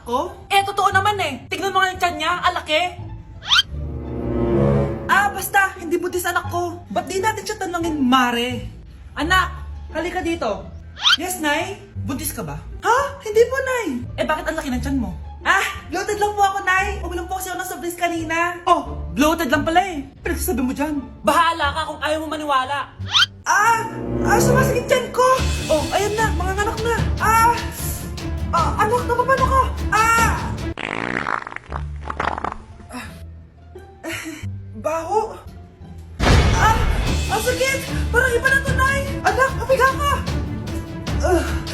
ko? Eh, totoo naman eh. Tignan mo nga yung tiyan niya, alaki. Basta, hindi buntis anak ko. Ba't di natin siya tanongin, Mare? Anak, halika dito. Yes, Nay? Buntis ka ba? Ha? Hindi po, Nay. Eh, bakit ang laki ng tiyan mo? Bloated lang po ako, Nay. Uminom po kasi ako ng soft kanina. Oh, bloated lang pala eh. Pinagsasabi mo dyan. Bahala ka kung ayaw mo maniwala. Sumasakit tiyan ko. Oh, ayan na, mga anak na. Anak, napapano ka? Baho. Ang sakit. Parang iba na to, Nay. Anak, papiga ka.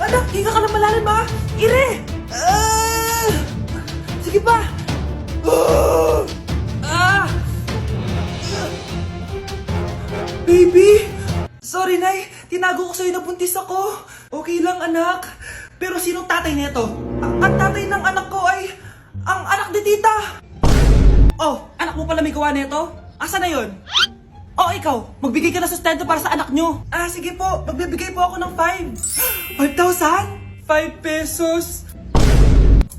Anak, hinga ka na malalim, ha? Ire. Sige pa. Baby. Sorry, Nay. Tinago ko sa'yo na buntis ako. Okay lang, anak. Pero sinong tatay nito? Ang tatay ng anak ko ay ang anak ni tita. Oh, anak mo pala may gawa nito? Asa na yon? Oh, ikaw, magbigay ka ng sustento para sa anak nyo. Sige po, magbibigay po ako ng 5. 5,000? 5 pesos?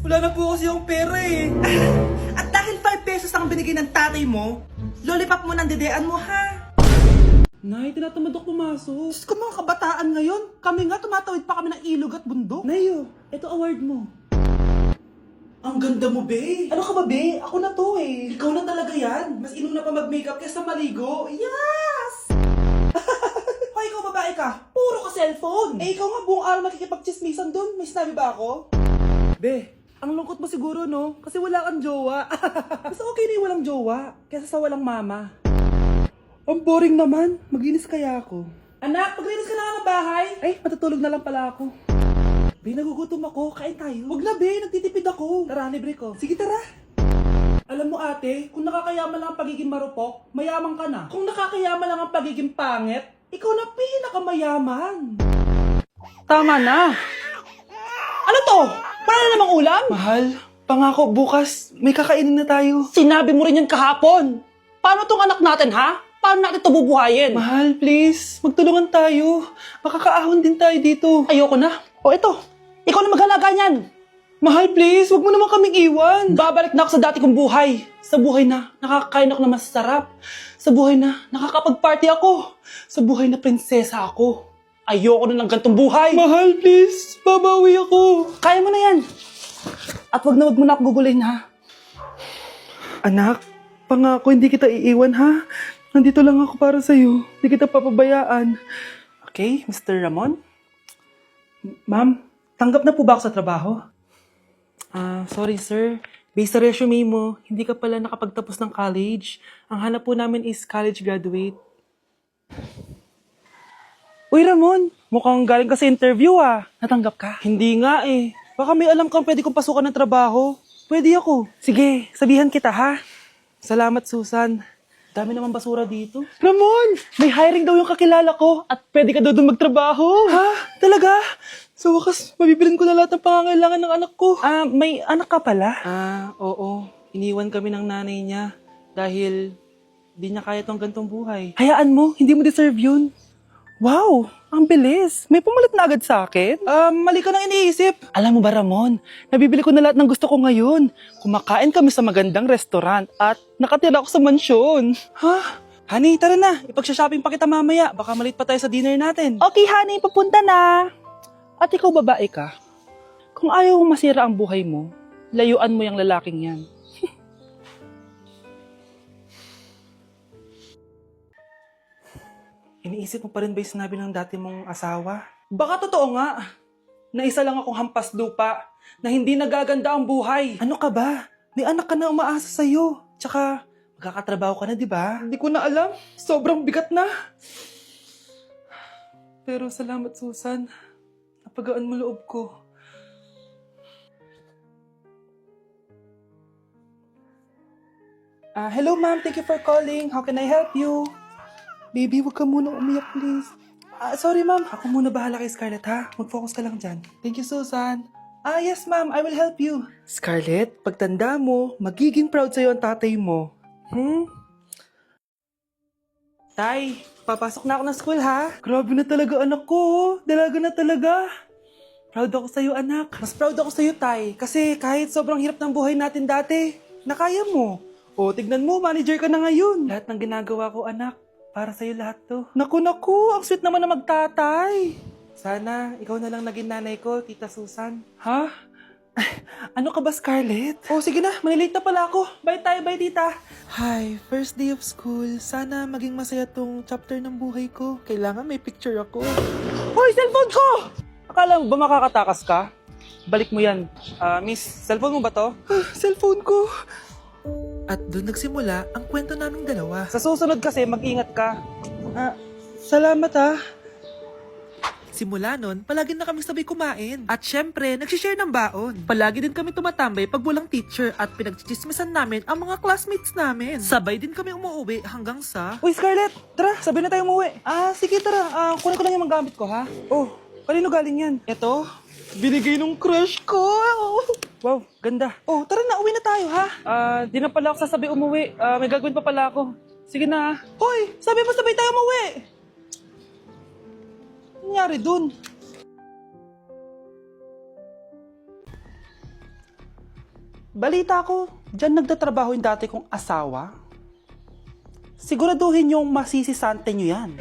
Wala na po kasi yung pera eh. At dahil 5 pesos ang binigay ng tatay mo, lollipop mo ng dedean mo, ha? Nay, tinatamad ako pumasok. Diyos ko, mga kabataan ngayon. Kami nga, tumatawid pa kami ng ilog at bundok. Nayo, ito award mo. Ang ganda mo, be. Ano ka ba, be? Ako na to eh. Ikaw na talaga yan. Mas inuna pa mag-makeup kaysa maligo. Yes! Hoy, ikaw babae ka. Puro ka cellphone. Eh, ikaw nga buong araw nakikipag-chismisan dun. May sinabi ba ako? Be, ang lungkot mo siguro, no? Kasi wala kang jowa. Mas okay na yung walang jowa kaysa sa walang mama. Ang boring naman. Maginis kaya ako. Anak, paglinis ka na nga ng bahay. Ay, matutulog na lang pala ako. Be, nagugutom ako. Kain tayo. Wag na, be. Nagtitipid ako. Tara, libre ko. Sige, tara. Alam mo, ate, kung nakakayaman lang ang pagiging marupok, mayaman ka na. Kung nakakayaman lang ang pagiging pangit, ikaw na pinakamayaman. Tama na. Ano to? Wala na namang ulam? Mahal, pangako bukas may kakainin na tayo. Sinabi mo rin yan kahapon. Paano tong anak natin, ha? Paano natin ito bubuhayin? Mahal, please. Magtulungan tayo. Makakaahon din tayo dito. Ayoko na. O ito, ikaw na maghalaga niyan. Mahal, please. Huwag mo naman kaming iwan. Babalik na ako sa dati kong buhay. Sa buhay na nakakain ako na masarap. Sa buhay na nakakapag-party ako. Sa buhay na prinsesa ako. Ayoko na ng gantong buhay. Mahal, please. Babawi ako. Kaya mo na yan. At wag mo na ako gugulin, ha? Anak, pangako hindi kita iiwan, ha? Nandito lang ako para sa'yo. Hindi kita papabayaan. Okay, Mr. Ramon? Ma'am, tanggap na po ba ako sa trabaho? Sorry sir. Based sa resume mo, hindi ka pala nakapagtapos ng college. Ang hanap po namin is college graduate. Uy Ramon, mukhang galing ka sa interview ah. Natanggap ka? Hindi nga eh. Baka may alam kang pwede kong pasukan ng trabaho. Pwede ako. Sige, sabihan kita ha. Salamat Susan. Dami naman basura dito. Ramon! May hiring daw yung kakilala ko at pwede ka daw doon magtrabaho. Ha? Talaga? Sa wakas, mabibilin ko na lahat ng pangangailangan ng anak ko. May anak ka pala? Oo. Iniwan kami ng nanay niya dahil di niya kaya tong gantong buhay. Hayaan mo, hindi mo deserve yun. Wow! Ang bilis! May pumalit na agad sa akin? Mali ka nang iniisip. Alam mo ba, Ramon? Nabibili ko na lahat ng gusto ko ngayon. Kumakain kami sa magandang restaurant at nakatira ako sa mansyon. Ha? Honey, tara na. Ipag-shopping pa kita mamaya. Baka malit pa tayo sa dinner natin. Okay, honey. Papunta na. At ikaw babae ka. Kung ayaw mong masira ang buhay mo, layuan mo yung lalaking yan. Iniisip mo pa rin ba yung sinabi ng dati mong asawa? Baka totoo nga. Na isa lang akong hampas lupa. Na hindi nagaganda ang buhay. Ano ka ba? May anak ka na umaasa sa'yo. Tsaka, magkakatrabaho ka na, di ba? Hindi ko na alam. Sobrang bigat na. Pero salamat, Susan. Napagaan mo loob ko. Hello, ma'am. Thank you for calling. How can I help you? Baby, huwag ka muna umiyak, please. Sorry, ma'am. Ako muna bahala kay Scarlett, ha? Mag-focus ka lang dyan. Thank you, Susan. Yes, ma'am. I will help you. Scarlett, pagtanda mo, magiging proud sa'yo ang tatay mo. Tay, papasok na ako ng school, ha? Grabe na talaga anak ko, oh. Dalaga na talaga. Proud ako sa'yo, anak. Mas proud ako sa'yo, Tay. Kasi kahit sobrang hirap ng buhay natin dati, nakaya mo. O, tignan mo, manager ka na ngayon. Lahat ng ginagawa ko, anak, para sa'yo lahat to. Naku, ang sweet naman na magtatay. Sana, ikaw na lang naging nanay ko, Tita Susan. Ha? Ano ka ba, Scarlett? Oh, sige na, malilate na pala ako. Bye tayo, bye, tita. Hi, first day of school. Sana maging masaya tong chapter ng buhay ko. Kailangan may picture ako. Hoy, cellphone ko! Akala mo ba makakatakas ka? Balik mo yan. Miss, cellphone mo ba to? Cellphone ko. At doon nagsimula ang kwento naming dalawa. Sa susunod kasi, mag-ingat ka. Salamat Simula nun, palagi na kami sabay kumain. At syempre, nagsishare ng baon. Palagi din kami tumatambay pag walang teacher at pinagchichismisan namin ang mga classmates namin. Sabay din kami umuwi hanggang sa... Uy, Scarlett! Tara, sabay na tayo umuwi. Sige, tara. Kunin ko lang yung mga gamit ko, ha? Oh, kanino galing yan? Eto, binigay nung crush ko. Wow, ganda. Oh, tara na, uwi na tayo, ha? Di na pala ako sasabay umuwi. May gagawin pa pala ako. Sige na. Hoy, sabi mo sabay tayo umuwi. Nangyari dun? Balita ko, dyan nagtatrabaho yung dati kong asawa. Siguraduhin yung masisisante nyo yan.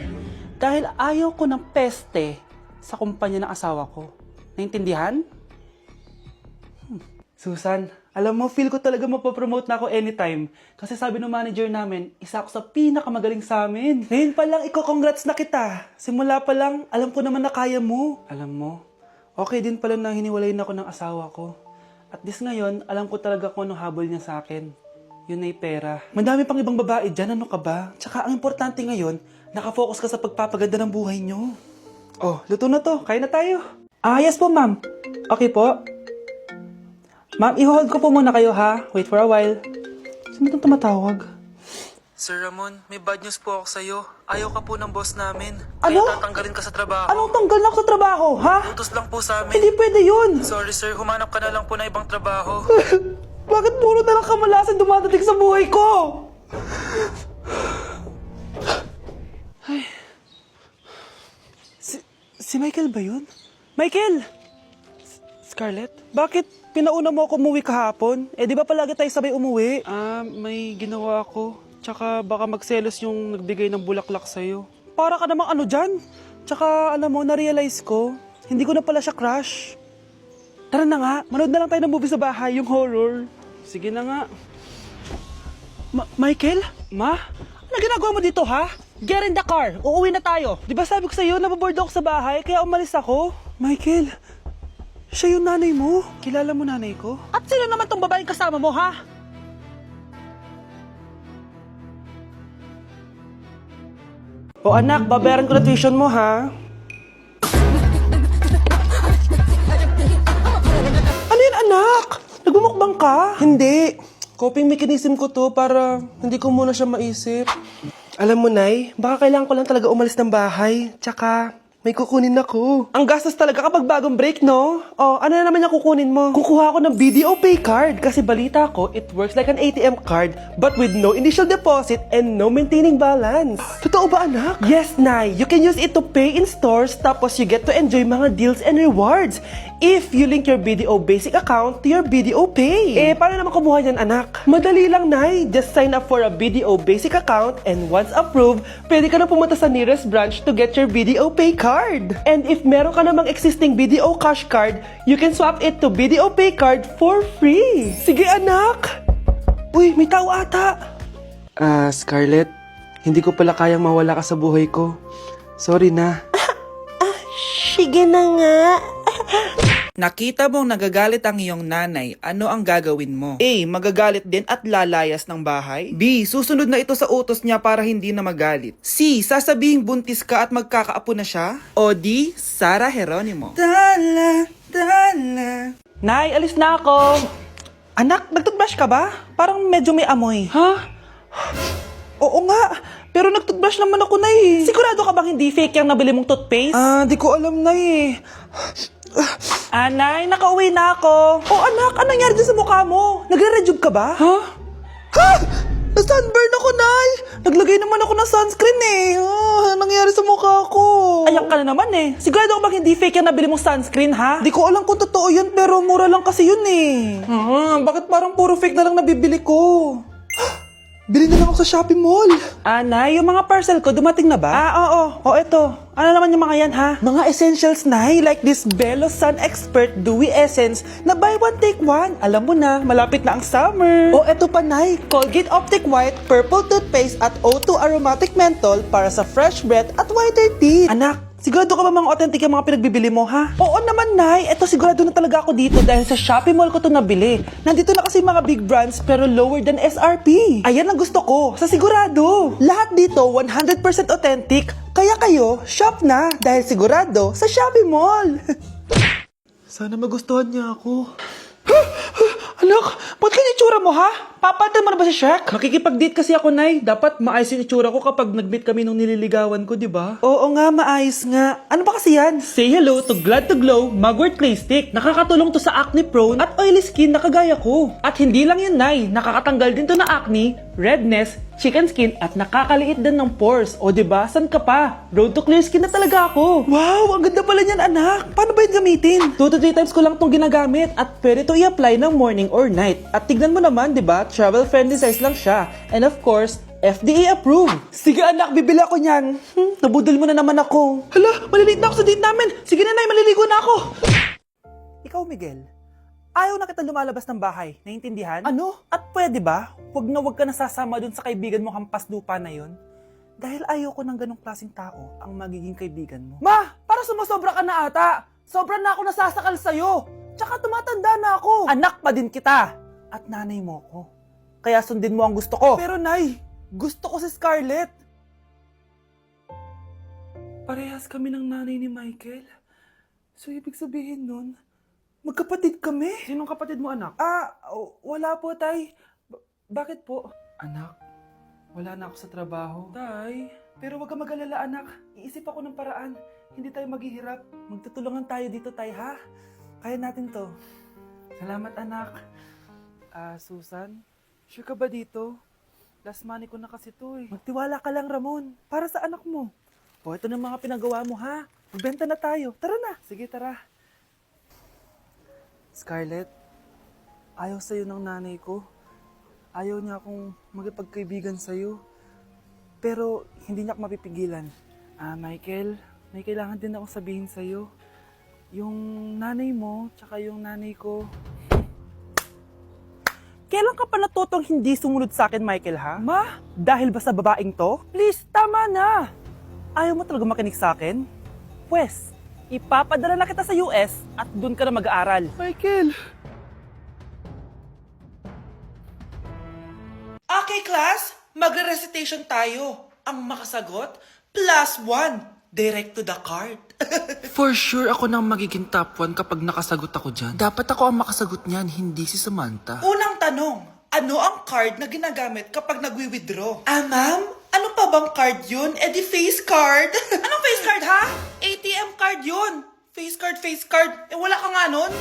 Dahil ayaw ko ng peste sa kumpanya ng asawa ko. Naintindihan? Susan, alam mo, feel ko talaga mapopromote na ako anytime. Kasi sabi ng manager namin, isa ako sa pinakamagaling sa amin. Ngayon pa lang, congrats na kita. Simula pa lang, alam ko naman na kaya mo. Alam mo, okay din pala na hiniwalayin ako ng asawa ko. At this ngayon, alam ko talaga kung anong habol niya sa akin. Yun ay pera. Madami pang ibang babae dyan, ano ka ba? Tsaka ang importante ngayon, nakafocus ka sa pagpapaganda ng buhay niyo. Oh, luto na to. Kain na tayo. Yes po, ma'am. Okay po. Ma'am, i-hold ko po muna kayo, ha? Wait for a while. Sino itong tumatawag? Sir Ramon, may bad news po ako sa'yo. Ayaw ka po ng boss namin. Ano? Kaya tatanggalin ka sa trabaho. Anong tanggal na ako sa trabaho, ha? Utos lang po sa amin. Hindi pwede yun! Sorry sir, humanap ka na lang po na ibang trabaho. Bakit puro na lang kamalasan dumadating sa buhay ko? Ay. Si Michael ba yun? Michael! Scarlett, bakit pinauna mo ako umuwi kahapon? Di ba palagi tayo sabay umuwi? May ginawa ako. Tsaka baka magselos yung nagbigay ng bulaklak sa'yo. Para ka namang ano dyan? Tsaka alam mo, na-realize ko, hindi ko na pala siya crush. Tara na nga, manood na lang tayo ng movie sa bahay, yung horror. Sige na nga. Michael? Ma? Ano ginagawa mo dito, ha? Get in the car! Uuwi na tayo! Di ba sabi ko sa'yo, nababoard ako sa bahay, kaya umalis ako? Michael, siya yung nanay mo. Kilala mo nanay ko? At sino naman tong babaeng kasama mo, ha? O anak, babayaran ko na tuition mo, ha? Ano yan, anak? Nagmumukbang ka? Hindi. Coping mechanism ko to para hindi ko muna siya maisip. Alam mo, Nay, baka kailangan ko lang talaga umalis ng bahay. Tsaka, may kukunin ako. Ang gastos talaga kapag bagong break, no? O, ano na naman yung kukunin mo? Kukuha ako ng BDO Pay card kasi balita ko, it works like an ATM card but with no initial deposit and no maintaining balance. Totoo ba, anak? Yes, Nay. You can use it to pay in stores tapos you get to enjoy mga deals and rewards if you link your BDO Basic account to your BDO Pay. Paano naman kumuha yan, anak? Madali lang, Nay. Just sign up for a BDO Basic account and once approved, pwede ka na pumunta sa nearest branch to get your BDO Pay card. And if meron ka namang existing BDO Cash card, you can swap it to BDO Pay card for free. Sige, anak! Uy, may tao ata! Scarlett, hindi ko pala kayang mawala ka sa buhay ko. Sorry na. Sige na nga. Nakita mong nagagalit ang iyong nanay, ano ang gagawin mo? A. Magagalit din at lalayas ng bahay. B. Susunod na ito sa utos niya para hindi na magalit. C. Sasabihing buntis ka at magkakaapo na siya. O D. Sara Geronimo. Dala. Nay, alis na ako. Anak, nagtoothbrush ka ba? Parang medyo may amoy. Ha? Oo nga. Pero nagtoothbrush naman ako, Nay. Sigurado ka bang hindi fake yung nabili mong toothpaste? Di ko alam, Nay. Nay, nakauwi na ako. Oh, anak, anong nangyari dyan sa mukha mo? Nagre-rejuve ka ba? Ha? Ha? Na-sunburn ako, Nay! Naglagay naman ako ng sunscreen eh. Nangyari sa mukha ko. Ayak ka na naman eh. Sigurado ako bang hindi fake yan nabili mong sunscreen, ha? Di ko alam kung totoo yun, pero mura lang kasi yun eh. Bakit parang puro fake na lang nabibili ko? Bili na lang ako sa Shopee Mall. Nay, yung mga parcel ko, dumating na ba? Oo. O, eto. Ano naman yung mga yan, ha? Mga essentials, Nay, like this Belo Sun Expert Dewy Essence na buy one take one. Alam mo na, malapit na ang summer. O eto pa, Nay, Colgate Optic White Purple Toothpaste at O2 Aromatic Menthol para sa fresh breath at whiter teeth. Anak, sigurado ka ba mga authentic yung mga pinagbibili mo, ha? Oo naman, Nay. Eto sigurado na talaga ako dito dahil sa Shopee Mall ko to nabili. Nandito na kasi mga big brands pero lower than SRP. Ayan ang gusto ko, sa sigurado. Lahat dito 100% authentic. Kaya kayo, shop na dahil sigurado sa Shopee Mall. Sana magustuhan niya ako. Anak, ba't ganyan itsura mo, ha? Papalitan mo na ba si Shrek? Makikipag-date kasi ako, Nay. Dapat maayos yung itsura ko kapag nag-meet kami nung nililigawan ko, di ba? Oo nga, maayos nga. Ano ba kasi yan? Say hello to Glad to Glow Mugwort Clay Stick. Nakakatulong to sa acne prone at oily skin na kagaya ko. At hindi lang yun, Nay. Nakakatanggal din to ng acne, redness, chicken skin at nakakaliit din ng pores. O di ba? San ka pa? Road to clear skin na talaga ako. Wow, ang ganda pala niyan, anak. Paano ba yun gamitin? 2 to 3 times ko lang itong ginagamit at pwede to i-apply ng morning or night. At tignan mo naman, di ba? Travel-friendly size lang siya. And of course, FDA approved. Sige anak, bibili ako niyan. Nabudol mo na naman ako. Hala, maliliit na ako sa date namin. Sige na, Nay, maliligo na ako. Ikaw, Miguel, ayaw na kita lumalabas ng bahay. Naiintindihan? Ano? At pwede ba? Huwag ka nasasama dun sa kaibigan mo hampas lupa na yon. Dahil ayaw ko ng ganong klaseng tao ang magiging kaibigan mo. Ma, para sumasobra ka na ata. Sobra na ako nasasakal sa'yo. Tsaka tumatanda na ako. Anak pa din kita. At nanay mo ko. Kaya sundin mo ang gusto ko. Pero Nay, gusto ko si Scarlett. Parehas kami ng nanay ni Michael. So, ibig sabihin nun, magkapatid kami? Sinong kapatid mo, anak? Wala po, tay. Bakit po? Anak, wala na ako sa trabaho. Tay, pero wag ka mag-alala, anak. Iisip ako ng paraan. Hindi tayo maghihirap. Magtutulungan tayo dito, tay, ha? Kaya natin to. Salamat, anak. Susan, sure ka ba dito? Last money ko na kasi to, eh. Magtiwala ka lang, Ramon. Para sa anak mo. O, ito na mga pinagawa mo, ha? Magbenta na tayo. Tara na. Sige, tara. Scarlett, ayaw sa'yo ng nanay ko. Ayaw niya akong magipagkaibigan sa'yo. Pero hindi niya ako mapipigilan. Michael, may kailangan din akong sabihin sa'yo. Yung nanay mo, tsaka yung nanay ko. Kailan ka pa natutong hindi sumunod sa akin, Michael, ha? Ma, dahil ba sa babaeng to? Please, tama na! Ayaw mo talaga makinig sa akin? Pwes, ipapadala na kita sa US at doon ka na mag-aaral. Michael. Okay, class, magre-recitation tayo. Ang makasagot, +1. Direct to the card. For sure ako nang magiging top 1 kapag nakasagot ako dyan. Dapat ako ang makasagot niyan, hindi si Samantha. Unang tanong, ano ang card na ginagamit kapag nagwi-withdraw? Ma'am? Ano pa bang card yun? Di face card. Anong face card, ha? ATM card yun. Face card. Wala ka nga nun?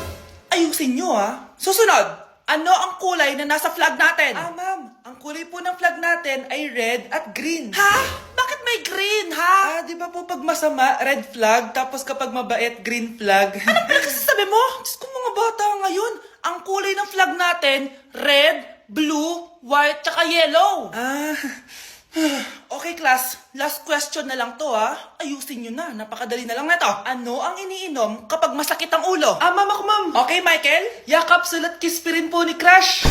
Ayusin nyo, ha? Susunod, ano ang kulay na nasa flag natin? Ma'am, ang kulay po ng flag natin ay red at green. Ha? Bakit may green, ha? Di ba po pag masama, red flag, tapos kapag mabait, green flag? Anong pinagsasabi mo? Diyos ko, mga bata ngayon. Ang kulay ng flag natin, red, blue, white, tsaka yellow. Okay, class. Last question na lang to, ha? Ayusin nyo na. Napakadali na lang na to. Ano ang iniinom kapag masakit ang ulo? Ma'am ako, ma'am. Okay, Michael? Yakap, sulat, kiss pa rin po ni Crush.